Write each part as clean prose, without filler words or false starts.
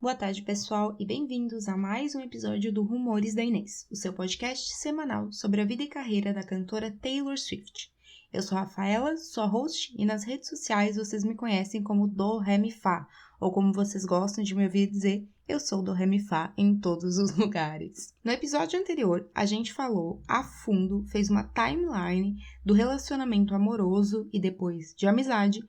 Boa tarde, pessoal, e bem-vindos a mais um episódio do Rumores da Inês, o seu podcast semanal sobre a vida e carreira da cantora Taylor Swift. Eu sou a Rafaela, sua host, e nas redes sociais vocês me conhecem como Do Ré Mi Fá, ou como vocês gostam de me ouvir dizer, eu sou Do Ré Mi Fá em todos os lugares. No episódio anterior, a gente falou a fundo, fez uma timeline do relacionamento amoroso e depois de amizade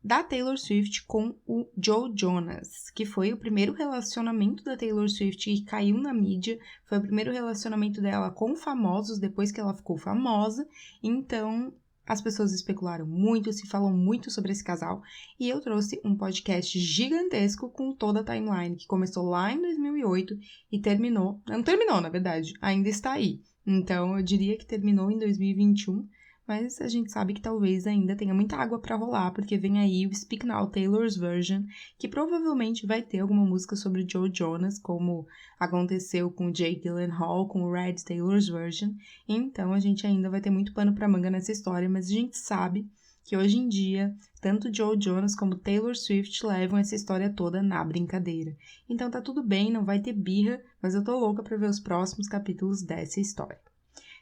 da Taylor Swift com o Joe Jonas, que foi o primeiro relacionamento da Taylor Swift que caiu na mídia, foi o primeiro relacionamento dela com famosos depois que ela ficou famosa, então as pessoas especularam muito, se falou muito sobre esse casal, e eu trouxe um podcast gigantesco com toda a timeline, que começou lá em 2008 e terminou, não terminou na verdade, ainda está aí, então eu diria que terminou em 2021, mas a gente sabe que talvez ainda tenha muita água pra rolar, porque vem aí o Speak Now Taylor's Version, que provavelmente vai ter alguma música sobre Joe Jonas, como aconteceu com o Jake Gyllenhaal, com o Red Taylor's Version. Então a gente ainda vai ter muito pano pra manga nessa história, mas a gente sabe que hoje em dia, tanto Joe Jonas como Taylor Swift levam essa história toda na brincadeira. Então tá tudo bem, não vai ter birra, mas eu tô louca pra ver os próximos capítulos dessa história.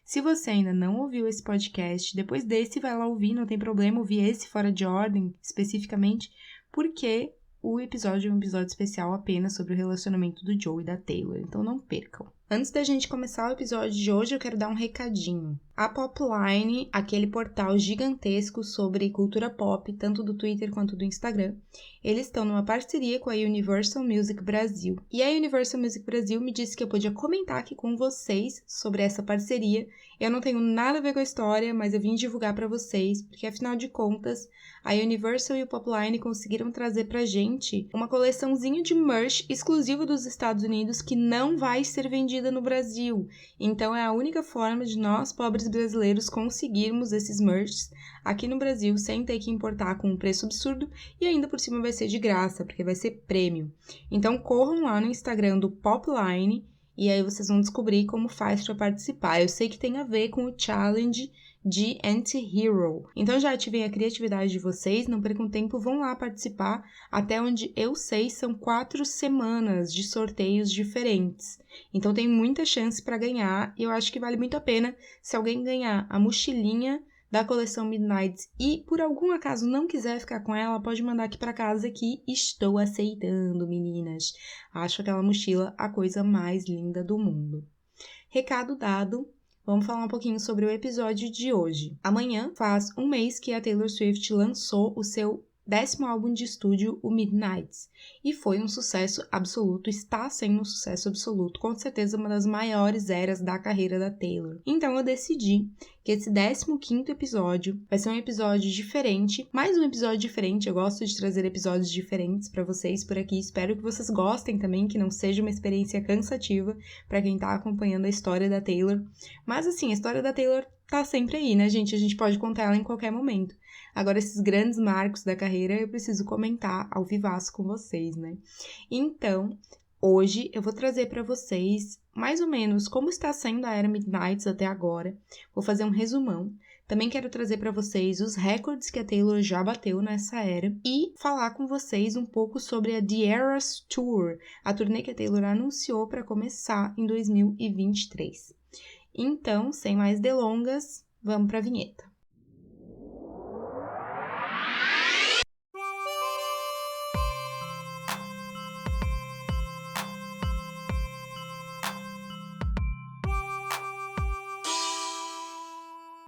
Se você ainda não ouviu esse podcast, depois desse vai lá ouvir, não tem problema ouvir esse fora de ordem, especificamente, porque o episódio é um episódio especial apenas sobre o relacionamento do Joe e da Taylor, então não percam. Antes da gente começar o episódio de hoje, eu quero dar um recadinho. A Popline, aquele portal gigantesco sobre cultura pop, tanto do Twitter quanto do Instagram, eles estão numa parceria com a Universal Music Brasil. E a Universal Music Brasil me disse que eu podia comentar aqui com vocês sobre essa parceria. Eu não tenho nada a ver com a história, mas eu vim divulgar para vocês, porque afinal de contas, a Universal e o Popline conseguiram trazer pra gente uma coleçãozinha de merch exclusivo dos Estados Unidos que não vai ser vendida no Brasil. Então é a única forma de nós, pobres brasileiros, conseguirmos esses merchs aqui no Brasil sem ter que importar com um preço absurdo e ainda por cima vai ser de graça, porque vai ser prêmio. Então corram lá no Instagram do Popline e aí vocês vão descobrir como faz para participar. Eu sei que tem a ver com o challenge de Anti-Hero. Então já ativei a criatividade de vocês, não percam tempo, vão lá participar. Até onde eu sei, são 4 semanas de sorteios diferentes. Então tem muita chance para ganhar e eu acho que vale muito a pena se alguém ganhar a mochilinha da coleção Midnights e por algum acaso não quiser ficar com ela, pode mandar aqui para casa que estou aceitando, meninas. Acho aquela mochila a coisa mais linda do mundo. Recado dado. Vamos falar um pouquinho sobre o episódio de hoje. Amanhã faz um mês que a Taylor Swift lançou o seu 10º álbum de estúdio, o Midnights, e foi um sucesso absoluto, está sendo um sucesso absoluto, com certeza uma das maiores eras da carreira da Taylor. Então eu decidi que esse 15º episódio vai ser um episódio diferente, mais um episódio diferente, eu gosto de trazer episódios diferentes pra vocês por aqui, espero que vocês gostem também, que não seja uma experiência cansativa pra quem tá acompanhando a história da Taylor, mas assim, a história da Taylor tá sempre aí, né, gente? A gente pode contar ela em qualquer momento. Agora, esses grandes marcos da carreira, eu preciso comentar ao vivaço com vocês, né? Então, hoje eu vou trazer para vocês, mais ou menos, como está sendo a era Midnights até agora. Vou fazer um resumão. Também quero trazer para vocês os recordes que a Taylor já bateu nessa era e falar com vocês um pouco sobre a The Eras Tour, a turnê que a Taylor anunciou para começar em 2023. Então, sem mais delongas, vamos para a vinheta.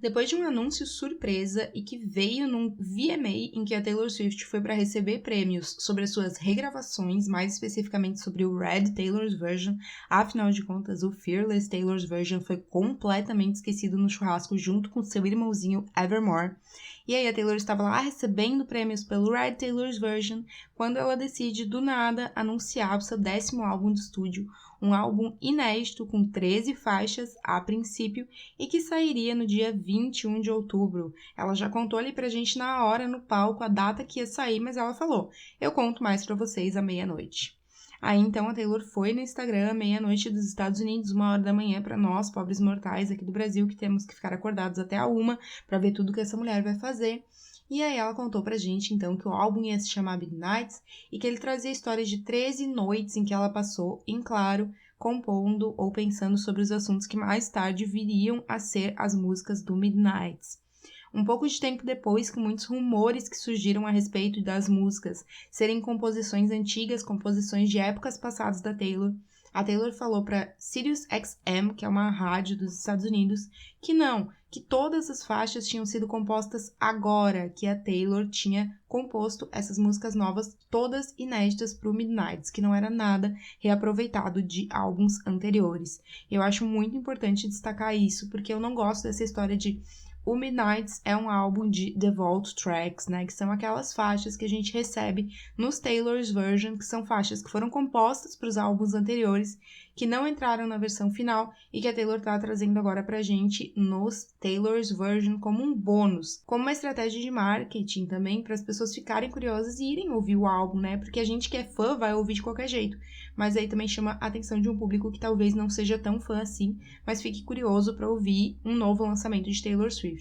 Depois de um anúncio surpresa e que veio num VMA em que a Taylor Swift foi para receber prêmios sobre as suas regravações, mais especificamente sobre o Red Taylor's Version, afinal de contas o Fearless Taylor's Version foi completamente esquecido no churrasco junto com seu irmãozinho Evermore. E aí a Taylor estava lá recebendo prêmios pelo Red Taylor's Version quando ela decide do nada anunciar o seu 10º álbum de estúdio, um álbum inédito com 13 faixas a princípio e que sairia no dia 21 de outubro. Ela já contou ali pra gente na hora no palco a data que ia sair, mas ela falou, eu conto mais pra vocês à meia-noite. Aí então a Taylor foi no Instagram, meia-noite dos Estados Unidos, 1h da manhã, pra nós, pobres mortais aqui do Brasil, que temos que ficar acordados até a 1 pra ver tudo que essa mulher vai fazer. E aí ela contou pra gente, então, que o álbum ia se chamar Midnights e que ele trazia histórias de 13 noites em que ela passou, em claro, compondo ou pensando sobre os assuntos que mais tarde viriam a ser as músicas do Midnights. Um pouco de tempo depois, com muitos rumores que surgiram a respeito das músicas serem composições antigas, composições de épocas passadas da Taylor, a Taylor falou para Sirius XM, que é uma rádio dos Estados Unidos, que não, que todas as faixas tinham sido compostas agora, que a Taylor tinha composto essas músicas novas, todas inéditas para o Midnights, que não era nada reaproveitado de álbuns anteriores. Eu acho muito importante destacar isso, porque eu não gosto dessa história de o Midnights é um álbum de default tracks, né, que são aquelas faixas que a gente recebe nos Taylor's Version, que são faixas que foram compostas para os álbuns anteriores, que não entraram na versão final e que a Taylor está trazendo agora pra gente nos Taylor's Version como um bônus, como uma estratégia de marketing também, para as pessoas ficarem curiosas e irem ouvir o álbum, né, porque a gente que é fã vai ouvir de qualquer jeito, mas aí também chama a atenção de um público que talvez não seja tão fã assim, mas fique curioso para ouvir um novo lançamento de Taylor Swift.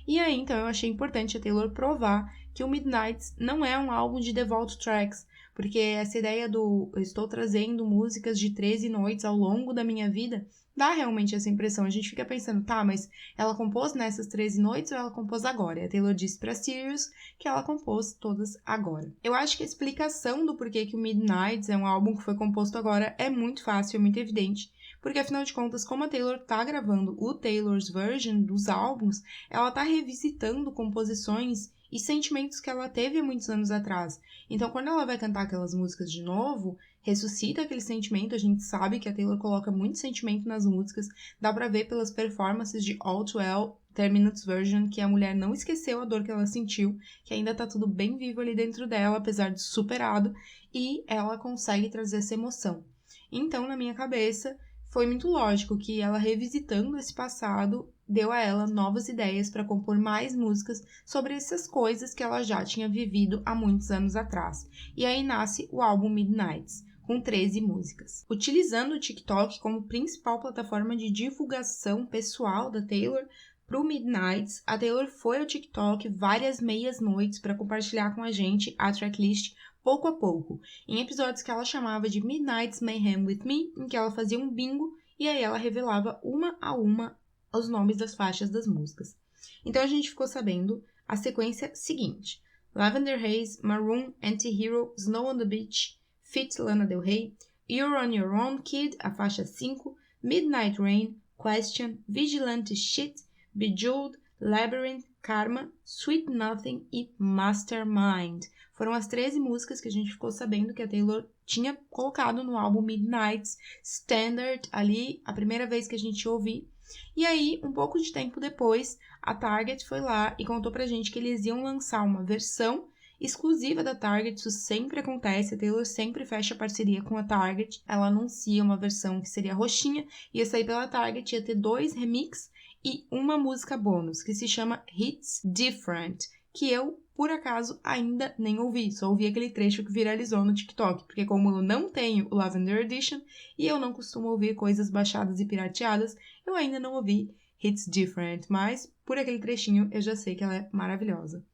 E aí, então, eu achei importante a Taylor provar que o Midnights não é um álbum de default tracks, porque essa ideia do eu estou trazendo músicas de 13 noites ao longo da minha vida dá realmente essa impressão. A gente fica pensando, tá, mas ela compôs nessas 13 noites ou ela compôs agora? E a Taylor disse pra Sirius que ela compôs todas agora. Eu acho que a explicação do porquê que o Midnights é um álbum que foi composto agora é muito fácil, é muito evidente. Porque, afinal de contas, como a Taylor tá gravando o Taylor's Version dos álbuns, ela tá revisitando composições e sentimentos que ela teve há muitos anos atrás. Então, quando ela vai cantar aquelas músicas de novo, ressuscita aquele sentimento. A gente sabe que a Taylor coloca muito sentimento nas músicas, dá pra ver pelas performances de All Too Well, 10 Minutes Version, que a mulher não esqueceu a dor que ela sentiu, que ainda tá tudo bem vivo ali dentro dela, apesar de superado, e ela consegue trazer essa emoção. Então, na minha cabeça, foi muito lógico que ela, revisitando esse passado, deu a ela novas ideias para compor mais músicas sobre essas coisas que ela já tinha vivido há muitos anos atrás. E aí nasce o álbum Midnights, com 13 músicas. Utilizando o TikTok como principal plataforma de divulgação pessoal da Taylor para o Midnights, a Taylor foi ao TikTok várias meias noites para compartilhar com a gente a tracklist pouco a pouco, em episódios que ela chamava de Midnight's Mayhem With Me, em que ela fazia um bingo e aí ela revelava uma a uma os nomes das faixas das músicas. Então a gente ficou sabendo a sequência seguinte: Lavender Haze, Maroon, Anti-Hero, Snow on the Beach, Fit Lana Del Rey, You're on Your Own Kid, a faixa 5, Midnight Rain, Question, Vigilante Shit, Bejeweled, Labyrinth, Karma, Sweet Nothing e Mastermind. Foram as 13 músicas que a gente ficou sabendo que a Taylor tinha colocado no álbum Midnights Standard, ali, a primeira vez que a gente ouviu. E aí, um pouco de tempo depois, a Target foi lá e contou pra gente que eles iam lançar uma versão exclusiva da Target. Isso sempre acontece, a Taylor sempre fecha parceria com a Target. Ela anuncia uma versão que seria roxinha, ia sair pela Target, ia ter 2 remixes e uma música bônus, que se chama Hits Different, que eu, por acaso, ainda nem ouvi, só ouvi aquele trecho que viralizou no TikTok, porque como eu não tenho o Lavender Edition e eu não costumo ouvir coisas baixadas e pirateadas, eu ainda não ouvi Hits Different, mas por aquele trechinho eu já sei que ela é maravilhosa.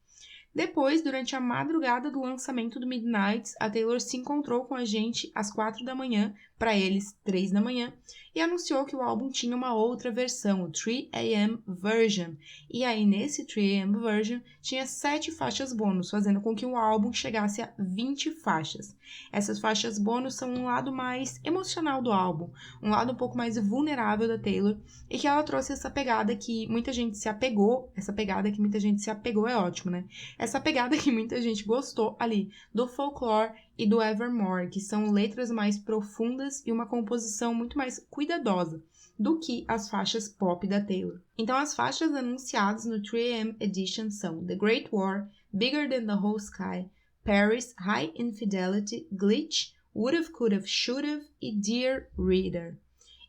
Depois, durante a madrugada do lançamento do Midnights, a Taylor se encontrou com a gente às 4 da manhã, para eles 3 da manhã, e anunciou que o álbum tinha uma outra versão, o 3 AM Version. E aí, nesse 3 AM Version, tinha 7 faixas bônus, fazendo com que o álbum chegasse a 20 faixas. Essas faixas bônus são um lado mais emocional do álbum, um lado um pouco mais vulnerável da Taylor, e que ela trouxe essa pegada que muita gente se apegou. Essa pegada que muita gente se apegou é ótimo, né? Essa pegada que muita gente gostou ali do Folklore e do Evermore, que são letras mais profundas e uma composição muito mais cuidadosa do que as faixas pop da Taylor. Então as faixas anunciadas no 3AM Edition são The Great War, Bigger Than the Whole Sky, Paris, High Infidelity, Glitch, Would've, Could've, Should've e Dear Reader.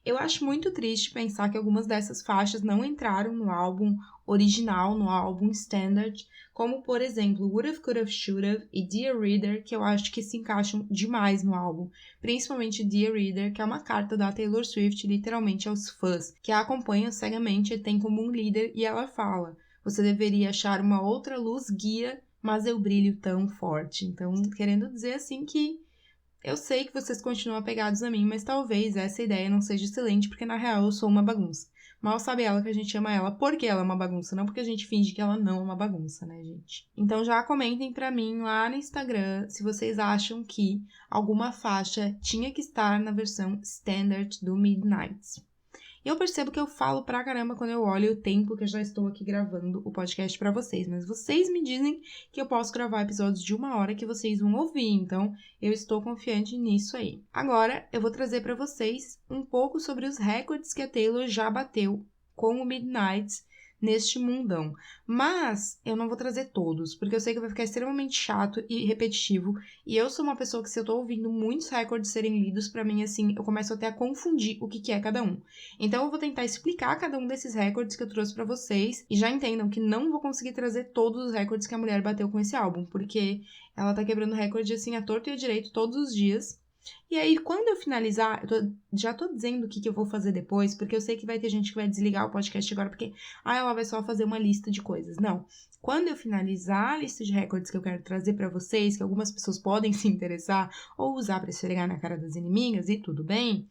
Eu acho muito triste pensar que algumas dessas faixas não entraram no álbum original, no álbum Standard, como, por exemplo, Would've, Could've, Should've e Dear Reader, que eu acho que se encaixam demais no álbum. Principalmente Dear Reader, que é uma carta da Taylor Swift, literalmente, aos fãs, que a acompanham cegamente e tem como um líder, e ela fala: você deveria achar uma outra luz guia, mas eu brilho tão forte. Então, querendo dizer assim que eu sei que vocês continuam apegados a mim, mas talvez essa ideia não seja excelente, porque na real eu sou uma bagunça. Mal sabe ela que a gente ama ela porque ela é uma bagunça, não porque a gente finge que ela não é uma bagunça, né, gente? Então já comentem pra mim lá no Instagram se vocês acham que alguma faixa tinha que estar na versão standard do Midnights. E eu percebo que eu falo pra caramba quando eu olho o tempo que eu já estou aqui gravando o podcast pra vocês, mas vocês me dizem que eu posso gravar episódios de 1 hora que vocês vão ouvir, então eu estou confiante nisso aí. Agora, eu vou trazer pra vocês um pouco sobre os recordes que a Taylor já bateu com o Midnights neste mundão. Mas eu não vou trazer todos, porque eu sei que vai ficar extremamente chato e repetitivo, e eu sou uma pessoa que se eu tô ouvindo muitos recordes serem lidos, pra mim, assim, eu começo até a confundir o que é cada um. Então eu vou tentar explicar cada um desses recordes que eu trouxe pra vocês, e já entendam que não vou conseguir trazer todos os recordes que a mulher bateu com esse álbum, porque ela tá quebrando recorde, assim, à torto e à direito todos os dias. E aí, quando eu finalizar, já tô dizendo o que eu vou fazer depois, porque eu sei que vai ter gente que vai desligar o podcast agora, porque ela vai só fazer uma lista de coisas. Não. Quando eu finalizar a lista de recordes que eu quero trazer pra vocês, que algumas pessoas podem se interessar ou usar pra esfregar na cara das inimigas, e tudo bem,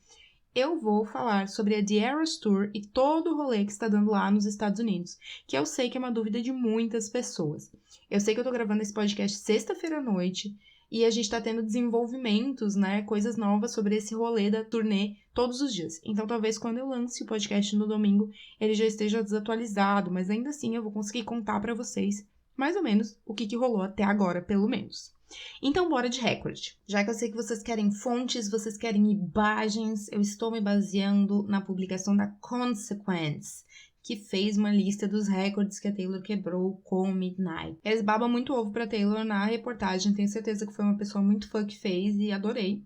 eu vou falar sobre a The Eras Tour e todo o rolê que está dando lá nos Estados Unidos, que eu sei que é uma dúvida de muitas pessoas. Eu sei que eu tô gravando esse podcast sexta-feira à noite, e a gente tá tendo desenvolvimentos, né, coisas novas sobre esse rolê da turnê todos os dias. Então, talvez quando eu lance o podcast no domingo, ele já esteja desatualizado, mas ainda assim eu vou conseguir contar pra vocês mais ou menos o que rolou até agora, pelo menos. Então, bora de recorde. Já que eu sei que vocês querem fontes, vocês querem imagens, eu estou me baseando na publicação da Consequence, que fez uma lista dos recordes que a Taylor quebrou com Midnight. Eles babam muito ovo pra Taylor na reportagem, tenho certeza que foi uma pessoa muito fã que fez e adorei.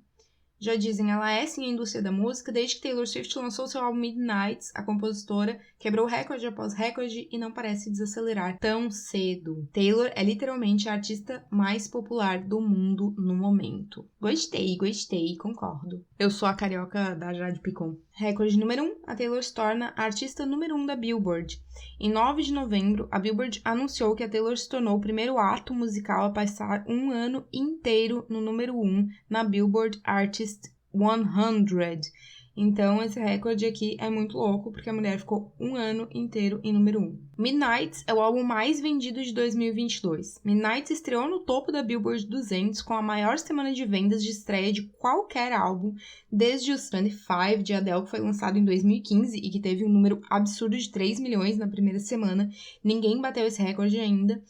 Já dizem, ela é sim a indústria da música, desde que Taylor Swift lançou seu álbum Midnights, a compositora quebrou recorde após recorde e não parece desacelerar tão cedo. Taylor é literalmente a artista mais popular do mundo no momento. Gostei, concordo. Eu sou a carioca da Jade Picon. Recorde número 1, a Taylor se torna a artista número 1 da Billboard. Em 9 de novembro, a Billboard anunciou que a Taylor se tornou o primeiro ato musical a passar um ano inteiro no número 1 na Billboard Artist 100. Então, esse recorde aqui é muito louco, porque a mulher ficou um ano inteiro em número 1. Midnights é o álbum mais vendido de 2022. Midnights estreou no topo da Billboard 200 com a maior semana de vendas de estreia de qualquer álbum, desde os 25 de Adele, que foi lançado em 2015 e que teve um número absurdo de 3 milhões na primeira semana. Ninguém bateu esse recorde ainda.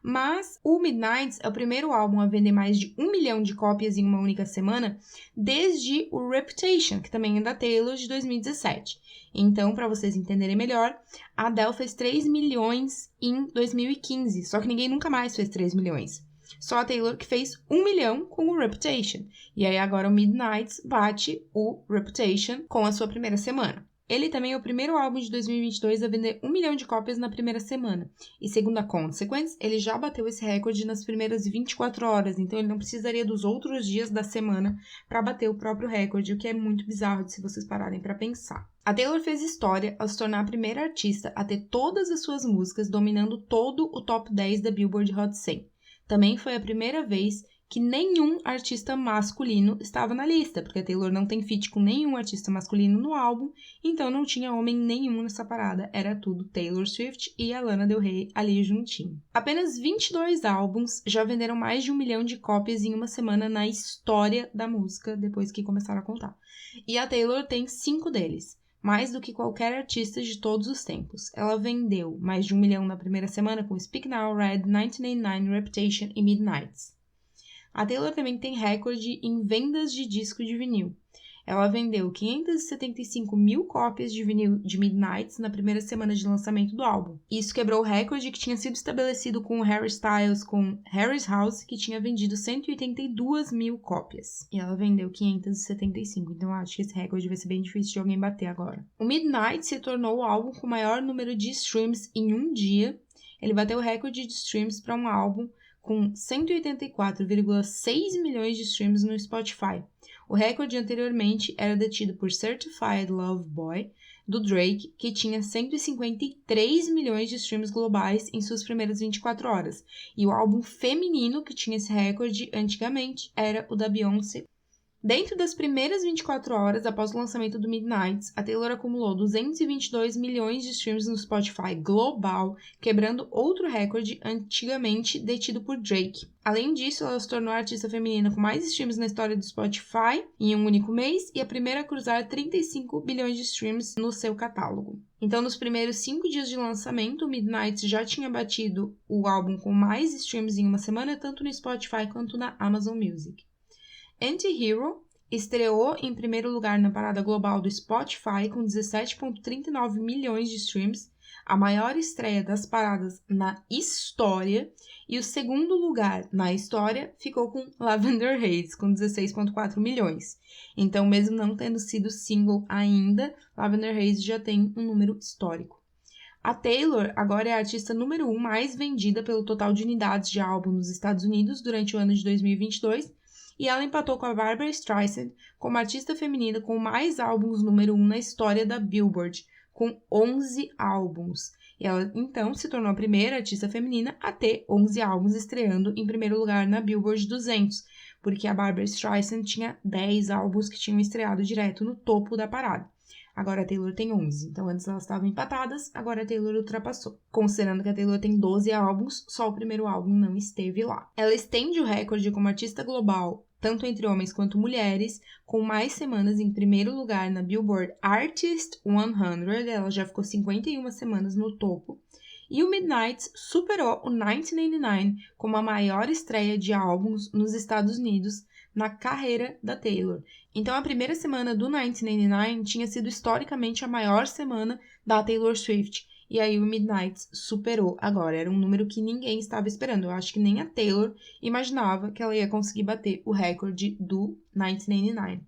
Mas o Midnights é o primeiro álbum a vender mais de 1 milhão de cópias em uma única semana, desde o Reputation, que também é da Taylor, de 2017. Então, para vocês entenderem melhor, a Adele fez 3 milhões em 2015, só que ninguém nunca mais fez 3 milhões. Só a Taylor que fez 1 milhão com o Reputation. E aí agora o Midnights bate o Reputation com a sua primeira semana. Ele também é o primeiro álbum de 2022 a vender 1 milhão de cópias na primeira semana. E segundo a Consequence, ele já bateu esse recorde nas primeiras 24 horas, então ele não precisaria dos outros dias da semana para bater o próprio recorde, o que é muito bizarro se vocês pararem para pensar. A Taylor fez história ao se tornar a primeira artista a ter todas as suas músicas dominando todo o top 10 da Billboard Hot 100. Também foi a primeira vez que nenhum artista masculino estava na lista, porque a Taylor não tem feat com nenhum artista masculino no álbum, então não tinha homem nenhum nessa parada, era tudo Taylor Swift e a Lana Del Rey ali juntinho. Apenas 22 álbuns já venderam mais de 1 milhão de cópias em uma semana na história da música, depois que começaram a contar. E a Taylor tem 5 deles, mais do que qualquer artista de todos os tempos. Ela vendeu mais de 1 milhão na primeira semana com Speak Now, Red, 1989, Reputation e Midnights. A Taylor também tem recorde em vendas de disco de vinil. Ela vendeu 575 mil cópias de vinil de Midnights na primeira semana de lançamento do álbum. Isso quebrou o recorde que tinha sido estabelecido com o Harry Styles com Harry's House, que tinha vendido 182 mil cópias. E ela vendeu 575, então eu acho que esse recorde vai ser bem difícil de alguém bater agora. O Midnight se tornou o álbum com o maior número de streams em um dia. Ele bateu o recorde de streams para um álbum com 184,6 milhões de streams no Spotify. O recorde anteriormente era detido por Certified Lover Boy, do Drake, que tinha 153 milhões de streams globais em suas primeiras 24 horas. E o álbum feminino que tinha esse recorde antigamente era o da Beyoncé. Dentro das primeiras 24 horas após o lançamento do Midnights, a Taylor acumulou 222 milhões de streams no Spotify global, quebrando outro recorde antigamente detido por Drake. Além disso, ela se tornou a artista feminina com mais streams na história do Spotify em um único mês e a primeira a cruzar 35 bilhões de streams no seu catálogo. Então, nos primeiros 5 dias de lançamento, o Midnights já tinha batido o álbum com mais streams em uma semana, tanto no Spotify quanto na Amazon Music. Anti-Hero estreou em primeiro lugar na parada global do Spotify com 17,39 milhões de streams, a maior estreia das paradas na história, e o segundo lugar na história ficou com Lavender Haze, com 16,4 milhões. Então, mesmo não tendo sido single ainda, Lavender Haze já tem um número histórico. A Taylor agora é a artista número 1 mais vendida pelo total de unidades de álbum nos Estados Unidos durante o ano de 2022, e ela empatou com a Barbra Streisand como artista feminina com mais álbuns número 1 na história da Billboard, com 11 álbuns. E ela, então, se tornou a primeira artista feminina a ter 11 álbuns estreando em primeiro lugar na Billboard 200, porque a Barbra Streisand tinha 10 álbuns que tinham estreado direto no topo da parada. Agora a Taylor tem 11, então antes elas estavam empatadas, agora a Taylor ultrapassou. Considerando que a Taylor tem 12 álbuns, só o primeiro álbum não esteve lá. Ela estende o recorde como artista global, tanto entre homens quanto mulheres, com mais semanas em primeiro lugar na Billboard Artist 100, ela já ficou 51 semanas no topo. E o Midnights superou o 1999 como a maior estreia de álbuns nos Estados Unidos na carreira da Taylor. Então, a primeira semana do 1999 tinha sido historicamente a maior semana da Taylor Swift. E aí o Midnights superou agora. Era um número que ninguém estava esperando. Eu acho que nem a Taylor imaginava que ela ia conseguir bater o recorde do 1999.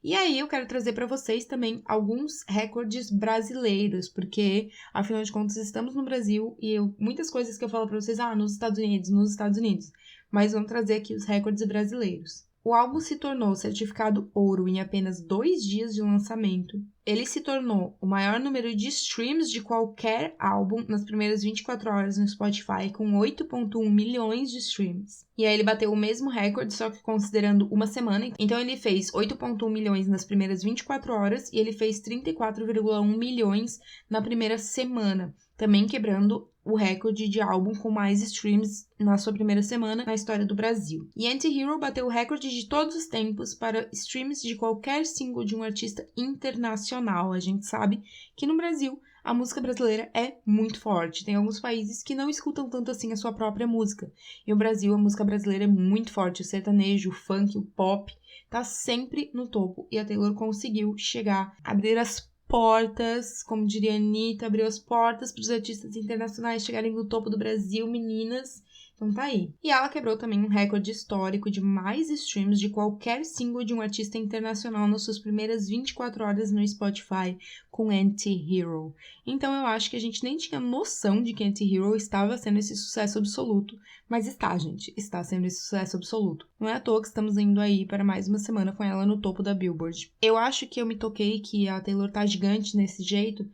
E aí eu quero trazer para vocês também alguns recordes brasileiros, porque, afinal de contas, estamos no Brasil e muitas coisas que eu falo para vocês, nos Estados Unidos. Mas vamos trazer aqui os recordes brasileiros. O álbum se tornou certificado ouro em apenas 2 dias de lançamento. Ele se tornou o maior número de streams de qualquer álbum nas primeiras 24 horas no Spotify, com 8,1 milhões de streams. E aí ele bateu o mesmo recorde, só que considerando uma semana. Então ele fez 8,1 milhões nas primeiras 24 horas e ele fez 34,1 milhões na primeira semana, também quebrando o recorde de álbum com mais streams na sua primeira semana na história do Brasil. E Anti-Hero bateu o recorde de todos os tempos para streams de qualquer single de um artista internacional. A gente sabe que no Brasil a música brasileira é muito forte. Tem alguns países que não escutam tanto assim a sua própria música. E o Brasil, a música brasileira é muito forte. O sertanejo, o funk, o pop tá sempre no topo. E a Taylor conseguiu chegar, abrir as portas, como diria a Anitta, abriu as portas para os artistas internacionais chegarem no topo do Brasil, meninas. Então tá aí. E ela quebrou também um recorde histórico de mais streams de qualquer single de um artista internacional nas suas primeiras 24 horas no Spotify com Anti-Hero. Então eu acho que a gente nem tinha noção de que Anti-Hero estava sendo esse sucesso absoluto, mas está, gente, está sendo esse sucesso absoluto. Não é à toa que estamos indo aí para mais uma semana com ela no topo da Billboard. Eu acho que eu me toquei que a Taylor tá gigante desse jeito,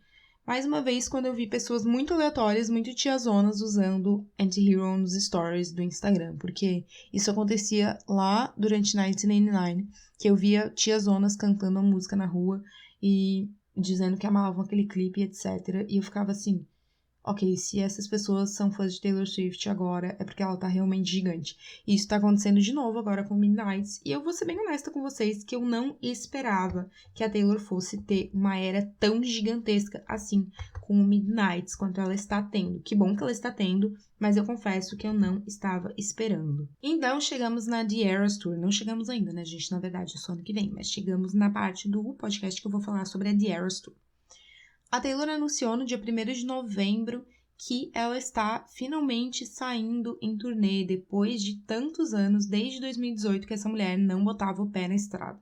mais uma vez, quando eu vi pessoas muito aleatórias, muito tiazonas, usando Anti-Hero nos stories do Instagram. Porque isso acontecia lá durante 1999, que eu via tiazonas cantando a música na rua e dizendo que amavam aquele clipe, etc. E eu ficava assim, ok, se essas pessoas são fãs de Taylor Swift agora, é porque ela tá realmente gigante. E isso tá acontecendo de novo agora com Midnights. E eu vou ser bem honesta com vocês que eu não esperava que a Taylor fosse ter uma era tão gigantesca assim com o Midnights quanto ela está tendo. Que bom que ela está tendo, mas eu confesso que eu não estava esperando. Então chegamos na The Eras Tour. Não chegamos ainda, né, gente? Na verdade, é só ano que vem. Mas chegamos na parte do podcast que eu vou falar sobre a The Eras Tour. A Taylor anunciou no dia 1º de novembro que ela está finalmente saindo em turnê depois de tantos anos, desde 2018, que essa mulher não botava o pé na estrada.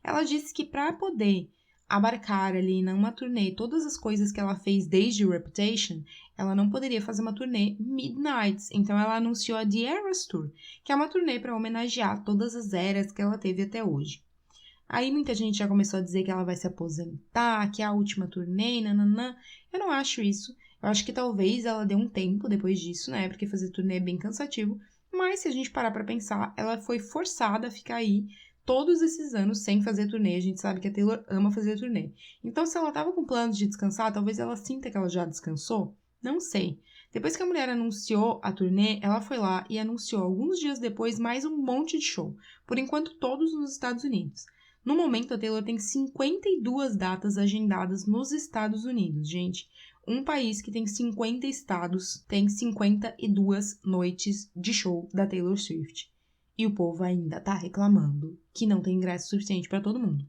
Ela disse que para poder abarcar ali numa turnê todas as coisas que ela fez desde Reputation, ela não poderia fazer uma turnê Midnights. Então ela anunciou a The Eras Tour, que é uma turnê para homenagear todas as eras que ela teve até hoje. Aí muita gente já começou a dizer que ela vai se aposentar, que é a última turnê, nananã. Eu não acho isso. Eu acho que talvez ela dê um tempo depois disso, né? Porque fazer turnê é bem cansativo. Mas se a gente parar pra pensar, ela foi forçada a ficar aí todos esses anos sem fazer turnê. A gente sabe que a Taylor ama fazer turnê. Então, se ela tava com planos de descansar, talvez ela sinta que ela já descansou. Não sei. Depois que a mulher anunciou a turnê, ela foi lá e anunciou alguns dias depois mais um monte de show. Por enquanto, todos nos Estados Unidos. No momento, a Taylor tem 52 datas agendadas nos Estados Unidos, gente. Um país que tem 50 estados tem 52 noites de show da Taylor Swift. E o povo ainda tá reclamando que não tem ingresso suficiente para todo mundo.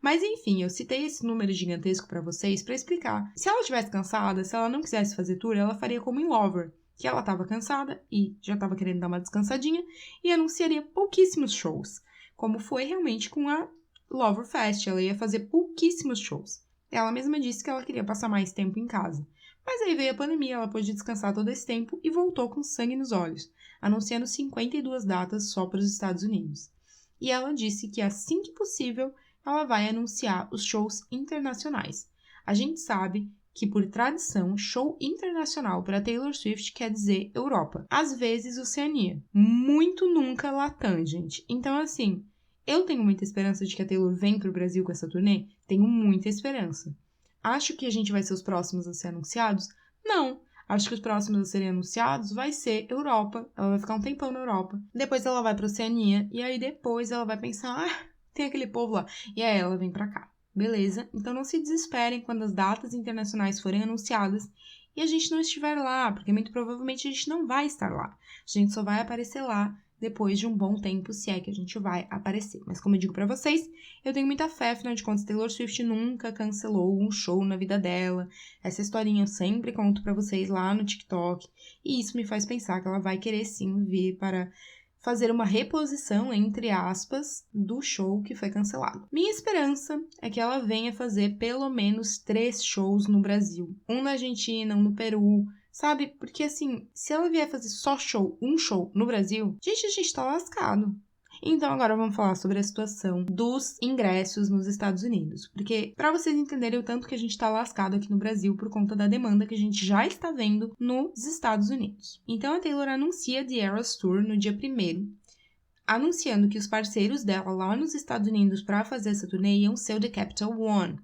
Mas enfim, eu citei esse número gigantesco para vocês para explicar. Se ela estivesse cansada, se ela não quisesse fazer tour, ela faria como em Lover, que ela estava cansada e já estava querendo dar uma descansadinha e anunciaria pouquíssimos shows, como foi realmente com a Loverfest. Ela ia fazer pouquíssimos shows. Ela mesma disse que ela queria passar mais tempo em casa. Mas aí veio a pandemia, ela pôde descansar todo esse tempo e voltou com sangue nos olhos, anunciando 52 datas só para os Estados Unidos. E ela disse que assim que possível, ela vai anunciar os shows internacionais. A gente sabe que, por tradição, show internacional para Taylor Swift quer dizer Europa. Às vezes, Oceania. Muito nunca Latam, gente. Então, assim, eu tenho muita esperança de que a Taylor venha para o Brasil com essa turnê? Tenho muita esperança. Acho que a gente vai ser os próximos a ser anunciados? Não. Acho que os próximos a serem anunciados vai ser Europa. Ela vai ficar um tempão na Europa. Depois ela vai para Oceania. E aí depois ela vai pensar, tem aquele povo lá. E aí ela vem para cá. Beleza? Então não se desesperem quando as datas internacionais forem anunciadas e a gente não estiver lá, porque muito provavelmente a gente não vai estar lá. A gente só vai aparecer lá depois de um bom tempo, se é que a gente vai aparecer. Mas como eu digo pra vocês, eu tenho muita fé, afinal de contas, Taylor Swift nunca cancelou um show na vida dela. Essa historinha eu sempre conto pra vocês lá no TikTok. E isso me faz pensar que ela vai querer sim vir para fazer uma reposição, entre aspas, do show que foi cancelado. Minha esperança é que ela venha fazer pelo menos 3 shows no Brasil. Um na Argentina, um no Peru, sabe? Porque, assim, se ela vier fazer só show, um show no Brasil, a gente tá lascado. Então, agora vamos falar sobre a situação dos ingressos nos Estados Unidos. Porque, para vocês entenderem o tanto que a gente tá lascado aqui no Brasil por conta da demanda que a gente já está vendo nos Estados Unidos. Então, a Taylor anuncia The Eras Tour no dia 1º, anunciando que os parceiros dela lá nos Estados Unidos para fazer essa turnê iam ser o The Capital One,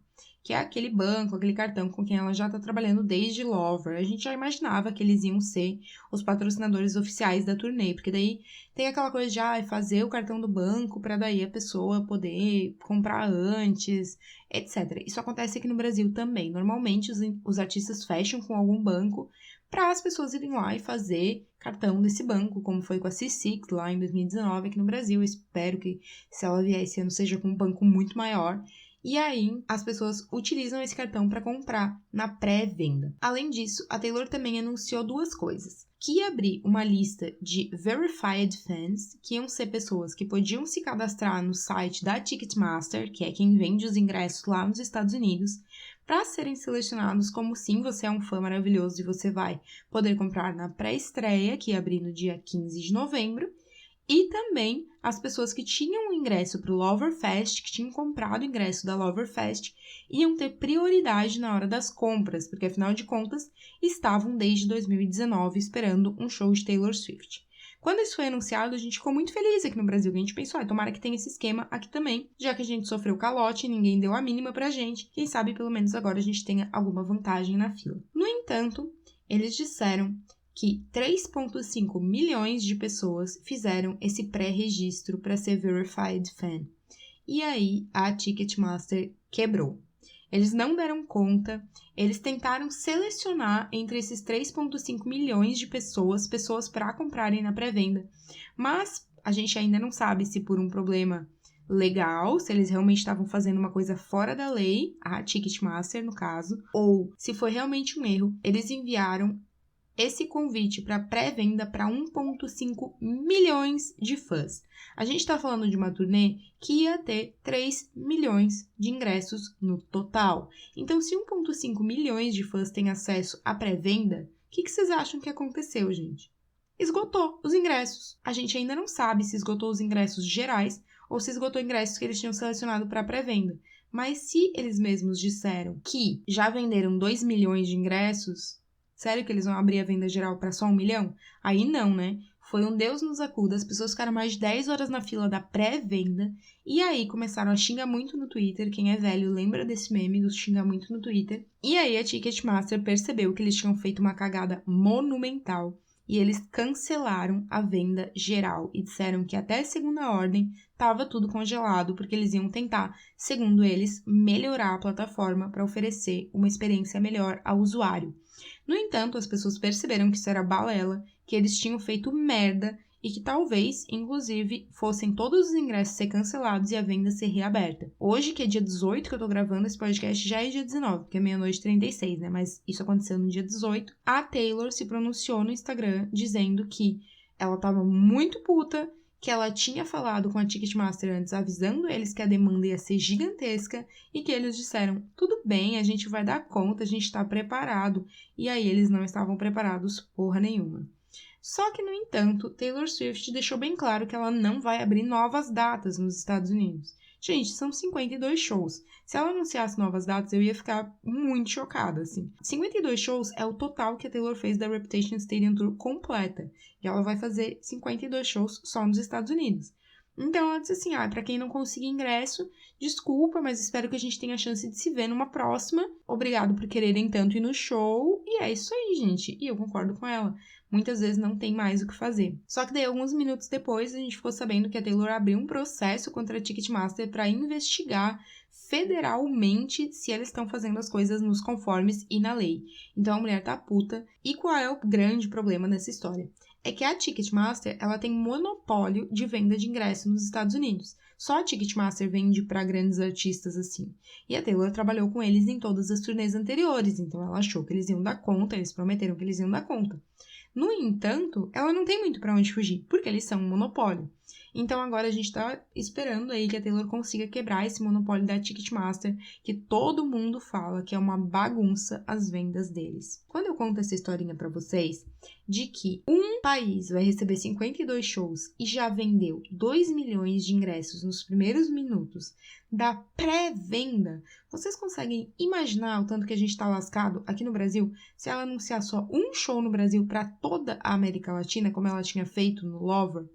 que é aquele banco, aquele cartão com quem ela já está trabalhando desde Lover. A gente já imaginava que eles iam ser os patrocinadores oficiais da turnê, porque daí tem aquela coisa de fazer o cartão do banco para daí a pessoa poder comprar antes, etc. Isso acontece aqui no Brasil também. Normalmente os artistas fecham com algum banco para as pessoas irem lá e fazer cartão desse banco, como foi com a C6 lá em 2019 aqui no Brasil. Eu espero que, se ela vier esse ano, seja com um banco muito maior. E aí, as pessoas utilizam esse cartão para comprar na pré-venda. Além disso, a Taylor também anunciou 2 coisas. Que ia abrir uma lista de Verified Fans, que iam ser pessoas que podiam se cadastrar no site da Ticketmaster, que é quem vende os ingressos lá nos Estados Unidos, para serem selecionados como sim, você é um fã maravilhoso e você vai poder comprar na pré-estreia, que ia abrir no dia 15 de novembro, e também as pessoas que tinham o ingresso para o Loverfest, que tinham comprado o ingresso da Loverfest, iam ter prioridade na hora das compras, porque afinal de contas estavam desde 2019 esperando um show de Taylor Swift. Quando isso foi anunciado, a gente ficou muito feliz aqui no Brasil, que a gente pensou, tomara que tenha esse esquema aqui também, já que a gente sofreu calote e ninguém deu a mínima pra gente, quem sabe pelo menos agora a gente tenha alguma vantagem na fila. No entanto, eles disseram que 3,5 milhões de pessoas fizeram esse pré-registro para ser Verified Fan. E aí a Ticketmaster quebrou. Eles não deram conta, eles tentaram selecionar entre esses 3,5 milhões de pessoas para comprarem na pré-venda, mas a gente ainda não sabe se por um problema legal, se eles realmente estavam fazendo uma coisa fora da lei, a Ticketmaster no caso, ou se foi realmente um erro, eles enviaram esse convite para pré-venda para 1,5 milhões de fãs. A gente está falando de uma turnê que ia ter 3 milhões de ingressos no total. Então, se 1,5 milhões de fãs têm acesso à pré-venda, o que vocês acham que aconteceu, gente? Esgotou os ingressos. A gente ainda não sabe se esgotou os ingressos gerais ou se esgotou ingressos que eles tinham selecionado para pré-venda. Mas se eles mesmos disseram que já venderam 2 milhões de ingressos, sério que eles vão abrir a venda geral para só 1 milhão? Aí não, né? Foi um Deus nos acuda, as pessoas ficaram mais de 10 horas na fila da pré-venda e aí começaram a xingar muito no Twitter. Quem é velho lembra desse meme do xingar muito no Twitter. E aí a Ticketmaster percebeu que eles tinham feito uma cagada monumental e eles cancelaram a venda geral e disseram que até segunda ordem estava tudo congelado porque eles iam tentar, segundo eles, melhorar a plataforma para oferecer uma experiência melhor ao usuário. No entanto, as pessoas perceberam que isso era balela, que eles tinham feito merda e que talvez, inclusive, fossem todos os ingressos ser cancelados e a venda ser reaberta. Hoje, que é dia 18 que eu tô gravando esse podcast, já é dia 19, porque é meia-noite e 36, né? Mas isso aconteceu no dia 18. A Taylor se pronunciou no Instagram dizendo que ela tava muito puta, que ela tinha falado com a Ticketmaster antes, avisando eles que a demanda ia ser gigantesca e que eles disseram, tudo bem, a gente vai dar conta, a gente tá preparado. E aí eles não estavam preparados porra nenhuma. Só que, no entanto, Taylor Swift deixou bem claro que ela não vai abrir novas datas nos Estados Unidos. Gente, são 52 shows. Se ela anunciasse novas datas, eu ia ficar muito chocada, assim. 52 shows é o total que a Taylor fez da Reputation Stadium Tour completa. E ela vai fazer 52 shows só nos Estados Unidos. Então, ela disse assim, pra quem não conseguir ingresso, desculpa, mas espero que a gente tenha a chance de se ver numa próxima. Obrigado por quererem tanto ir no show. E é isso aí, gente. E eu concordo com ela. Muitas vezes não tem mais o que fazer. Só que daí, alguns minutos depois, a gente ficou sabendo que a Taylor abriu um processo contra a Ticketmaster para investigar federalmente se eles estão fazendo as coisas nos conformes e na lei. Então, a mulher tá puta. E qual é o grande problema nessa história? É que a Ticketmaster, ela tem monopólio de venda de ingresso nos Estados Unidos. Só a Ticketmaster vende para grandes artistas assim. E a Taylor trabalhou com eles em todas as turnês anteriores, então ela achou que eles iam dar conta, eles prometeram que eles iam dar conta. No entanto, ela não tem muito para onde fugir, porque eles são um monopólio. Então agora a gente tá esperando aí que a Taylor consiga quebrar esse monopólio da Ticketmaster, que todo mundo fala que é uma bagunça as vendas deles. Quando eu conto essa historinha para vocês, de que um país vai receber 52 shows e já vendeu 2 milhões de ingressos nos primeiros minutos da pré-venda, vocês conseguem imaginar o tanto que a gente tá lascado aqui no Brasil se ela anunciar só um show no Brasil para toda a América Latina, como ela tinha feito no Lover?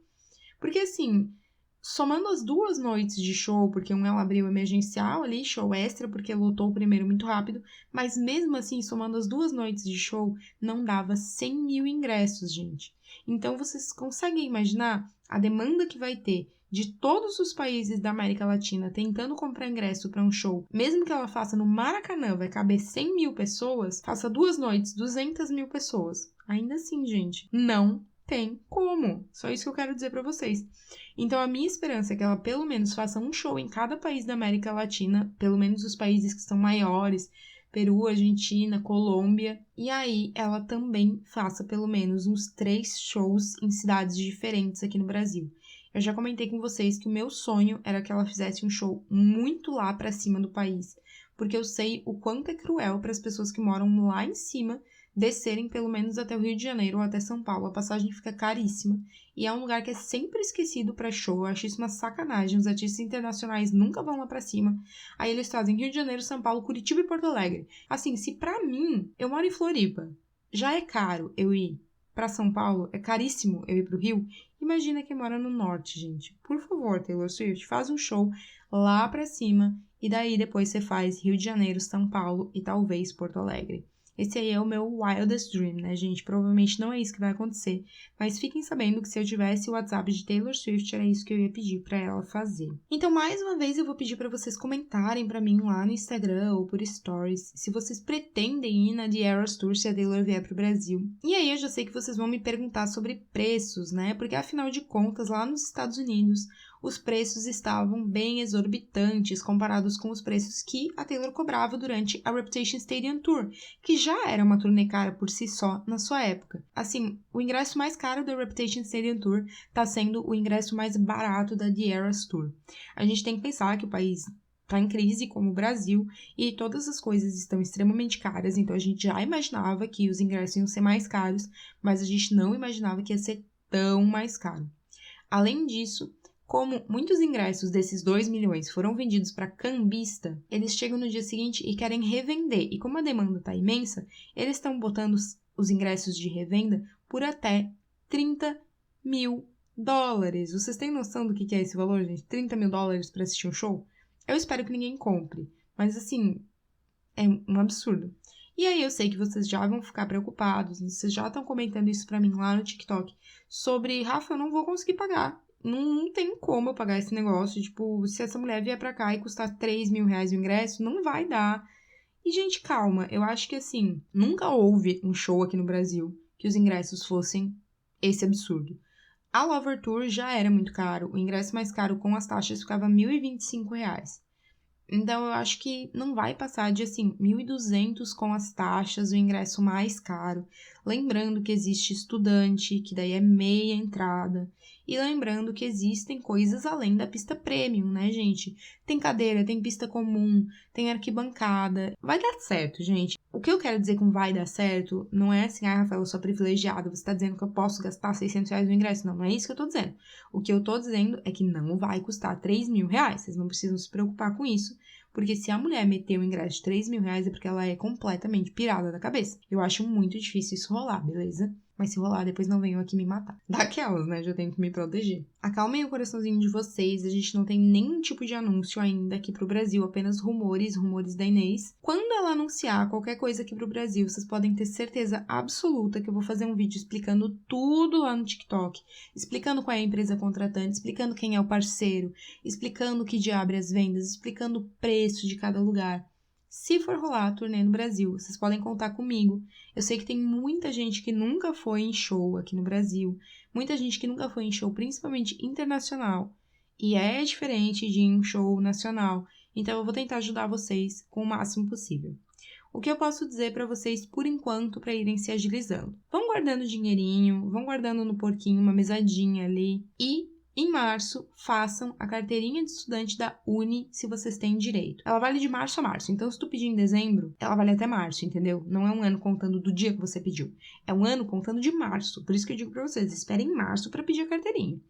Porque, assim, somando as 2 noites de show, porque ela abriu emergencial ali, show extra, porque lotou o primeiro muito rápido, mas mesmo assim, somando as 2 noites de show, não dava 100 mil ingressos, gente. Então, vocês conseguem imaginar a demanda que vai ter de todos os países da América Latina tentando comprar ingresso para um show, mesmo que ela faça no Maracanã, vai caber 100 mil pessoas, faça 2 noites, 200 mil pessoas. Ainda assim, gente, não tem como. Só isso que eu quero dizer pra vocês. Então, a minha esperança é que ela pelo menos faça um show em cada país da América Latina, pelo menos os países que são maiores, Peru, Argentina, Colômbia, e aí ela também faça pelo menos uns 3 shows em cidades diferentes aqui no Brasil. Eu já comentei com vocês que o meu sonho era que ela fizesse um show muito lá pra cima do país, porque eu sei o quanto é cruel para as pessoas que moram lá em cima descerem pelo menos até o Rio de Janeiro ou até São Paulo. A passagem fica caríssima e é um lugar que é sempre esquecido para show. Eu acho isso uma sacanagem. Os artistas internacionais nunca vão lá para cima. Aí eles fazem Rio de Janeiro, São Paulo, Curitiba e Porto Alegre. Assim, se pra mim, eu moro em Floripa, já é caro eu ir para São Paulo, é caríssimo eu ir pro Rio, imagina quem mora no norte, gente. Por favor, Taylor Swift, faz um show lá pra cima e daí depois você faz Rio de Janeiro, São Paulo e talvez Porto Alegre. Esse aí é o meu wildest dream, né, gente? Provavelmente não é isso que vai acontecer, mas fiquem sabendo que se eu tivesse o WhatsApp de Taylor Swift, era isso que eu ia pedir pra ela fazer. Então, mais uma vez, eu vou pedir pra vocês comentarem pra mim lá no Instagram ou por stories se vocês pretendem ir na The Eras Tour se a Taylor vier pro Brasil. E aí, eu já sei que vocês vão me perguntar sobre preços, né? Porque, afinal de contas, lá nos Estados Unidos, os preços estavam bem exorbitantes comparados com os preços que a Taylor cobrava durante a Reputation Stadium Tour, que já era uma turnê cara por si só na sua época. Assim, o ingresso mais caro da Reputation Stadium Tour está sendo o ingresso mais barato da The Eras Tour. A gente tem que pensar que o país está em crise, como o Brasil, e todas as coisas estão extremamente caras, então a gente já imaginava que os ingressos iam ser mais caros, mas a gente não imaginava que ia ser tão mais caro. Além disso, como muitos ingressos desses 2 milhões foram vendidos para cambista, eles chegam no dia seguinte e querem revender. E como a demanda está imensa, eles estão botando os ingressos de revenda por até $30 mil. Vocês têm noção do que é esse valor, gente? $30 mil para assistir um show? Eu espero que ninguém compre, mas assim, é um absurdo. E aí eu sei que vocês já vão ficar preocupados, vocês já estão comentando isso pra mim lá no TikTok, sobre, Rafa, eu não vou conseguir pagar. Não tem como eu pagar esse negócio. Tipo, se essa mulher vier pra cá e custar $3 mil o ingresso, não vai dar. E, gente, calma. Eu acho que, assim, nunca houve um show aqui no Brasil que os ingressos fossem esse absurdo. A Lover Tour já era muito caro. O ingresso mais caro com as taxas ficava R$1.025. Então, eu acho que não vai passar de, assim, 1.200 com as taxas, o ingresso mais caro. Lembrando que existe estudante, que daí é meia entrada. E lembrando que existem coisas além da pista premium, né, gente? Tem cadeira, tem pista comum, tem arquibancada. Vai dar certo, gente. O que eu quero dizer com vai dar certo não é assim, Rafael, eu sou privilegiada, você tá dizendo que eu posso gastar R$600 no ingresso. Não, não é isso que eu tô dizendo. O que eu tô dizendo é que não vai custar R$3 mil. Vocês não precisam se preocupar com isso. Porque se a mulher meter um ingresso de R$3 mil é porque ela é completamente pirada da cabeça. Eu acho muito difícil isso rolar, beleza? Mas se rolar, depois não venham aqui me matar. Daquelas, né? Já tenho que me proteger. Acalmem o coraçãozinho de vocês. A gente não tem nenhum tipo de anúncio ainda aqui pro Brasil. Apenas rumores da Inês. Quando ela anunciar qualquer coisa aqui pro Brasil, vocês podem ter certeza absoluta que eu vou fazer um vídeo explicando tudo lá no TikTok. Explicando qual é a empresa contratante, explicando quem é o parceiro, explicando o que diabo é as vendas, explicando o preço de cada lugar. Se for rolar a turnê no Brasil, vocês podem contar comigo. Eu sei que tem muita gente que nunca foi em show aqui no Brasil, muita gente que nunca foi em show, principalmente internacional, e é diferente de um show nacional, então eu vou tentar ajudar vocês com o máximo possível. O que eu posso dizer para vocês por enquanto para irem se agilizando? Vão guardando dinheirinho, vão guardando no porquinho uma mesadinha ali e em março, façam a carteirinha de estudante da Uni, se vocês têm direito. Ela vale de março a março, então se tu pedir em dezembro, ela vale até março, entendeu? Não é um ano contando do dia que você pediu, é um ano contando de março. Por isso que eu digo pra vocês, esperem março para pedir a carteirinha.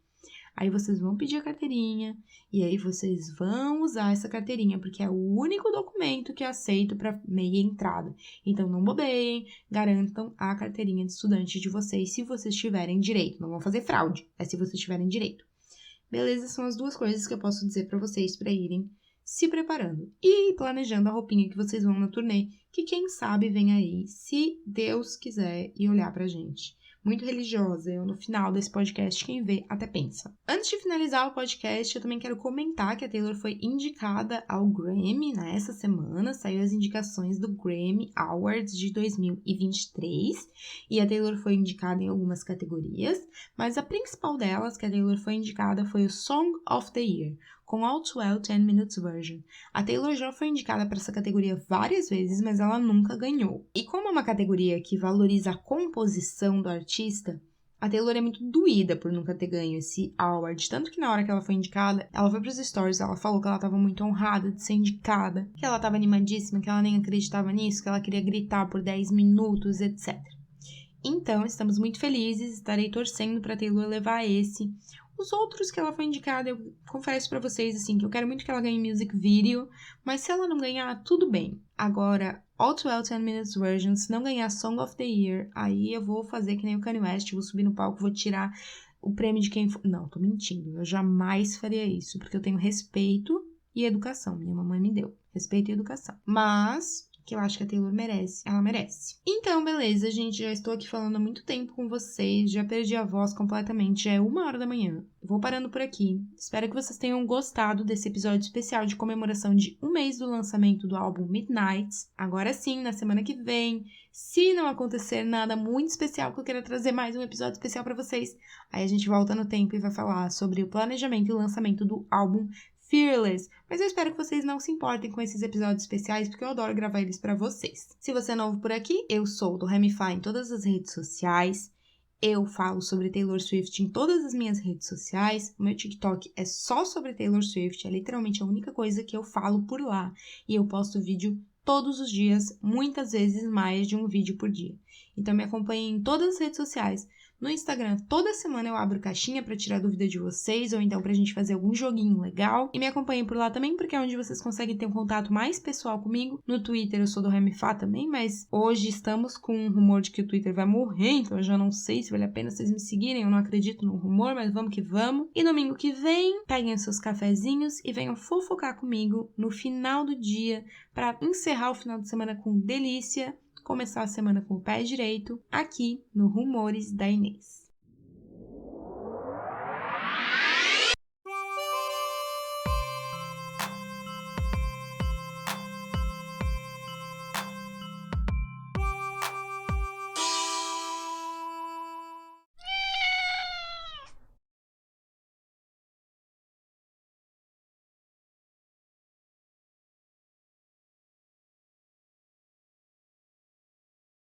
Aí vocês vão pedir a carteirinha, e aí vocês vão usar essa carteirinha, porque é o único documento que é aceito para meia entrada. Então não bobeiem, garantam a carteirinha de estudante de vocês se vocês tiverem direito. Não vão fazer fraude, é se vocês tiverem direito. Beleza? São as duas coisas que eu posso dizer pra vocês pra irem se preparando e planejando a roupinha que vocês vão na turnê, que quem sabe vem aí, se Deus quiser, e olhar pra gente. Muito religiosa, eu no final desse podcast, quem vê até pensa. Antes de finalizar o podcast, eu também quero comentar que a Taylor foi indicada ao Grammy nessa semana, saiu as indicações do Grammy Awards de 2023, e a Taylor foi indicada em algumas categorias, mas a principal delas que a Taylor foi indicada foi o Song of the Year, com All Too Well 10 Minutes Version. A Taylor já foi indicada para essa categoria várias vezes, mas ela nunca ganhou. E como é uma categoria que valoriza a composição do artista, a Taylor é muito doída por nunca ter ganho esse award. Tanto que na hora que ela foi indicada, ela foi pros stories, ela falou que ela estava muito honrada de ser indicada, que ela estava animadíssima, que ela nem acreditava nisso, que ela queria gritar por 10 minutos, etc. Então, estamos muito felizes, estarei torcendo para a Taylor levar esse. Os outros que ela foi indicada, eu confesso pra vocês, assim, que eu quero muito que ela ganhe Music Video, mas se ela não ganhar, tudo bem. Agora, All Too Well 10 Minutes Version, se não ganhar Song of the Year, aí eu vou fazer que nem o Kanye West, vou subir no palco, vou tirar o prêmio de quem for. Não, tô mentindo, eu jamais faria isso, porque eu tenho respeito e educação. Minha mamãe me deu respeito e educação. Mas que eu acho que a Taylor merece. Ela merece. Então, beleza, gente, já estou aqui falando há muito tempo com vocês, já perdi a voz completamente, já é 1h da manhã. Vou parando por aqui. Espero que vocês tenham gostado desse episódio especial de comemoração de 1 mês do lançamento do álbum Midnights. Agora sim, na semana que vem, se não acontecer nada muito especial, que eu queira trazer mais um episódio especial pra vocês, aí a gente volta no tempo e vai falar sobre o planejamento e o lançamento do álbum Fearless, mas eu espero que vocês não se importem com esses episódios especiais, porque eu adoro gravar eles pra vocês. Se você é novo por aqui, eu sou do Remify em todas as redes sociais, eu falo sobre Taylor Swift em todas as minhas redes sociais, o meu TikTok é só sobre Taylor Swift, é literalmente a única coisa que eu falo por lá, e eu posto vídeo todos os dias, muitas vezes mais de um vídeo por dia. Então me acompanhem em todas as redes sociais. No Instagram, toda semana eu abro caixinha pra tirar dúvida de vocês, ou então pra gente fazer algum joguinho legal. E me acompanhem por lá também, porque é onde vocês conseguem ter um contato mais pessoal comigo. No Twitter eu sou do Remifá também, mas hoje estamos com um rumor de que o Twitter vai morrer, então eu já não sei se vale a pena vocês me seguirem, eu não acredito no rumor, mas vamos que vamos. E domingo que vem, peguem os seus cafezinhos e venham fofocar comigo no final do dia, pra encerrar o final de semana com delícia, começar a semana com o pé direito, aqui no Rumores da Inês.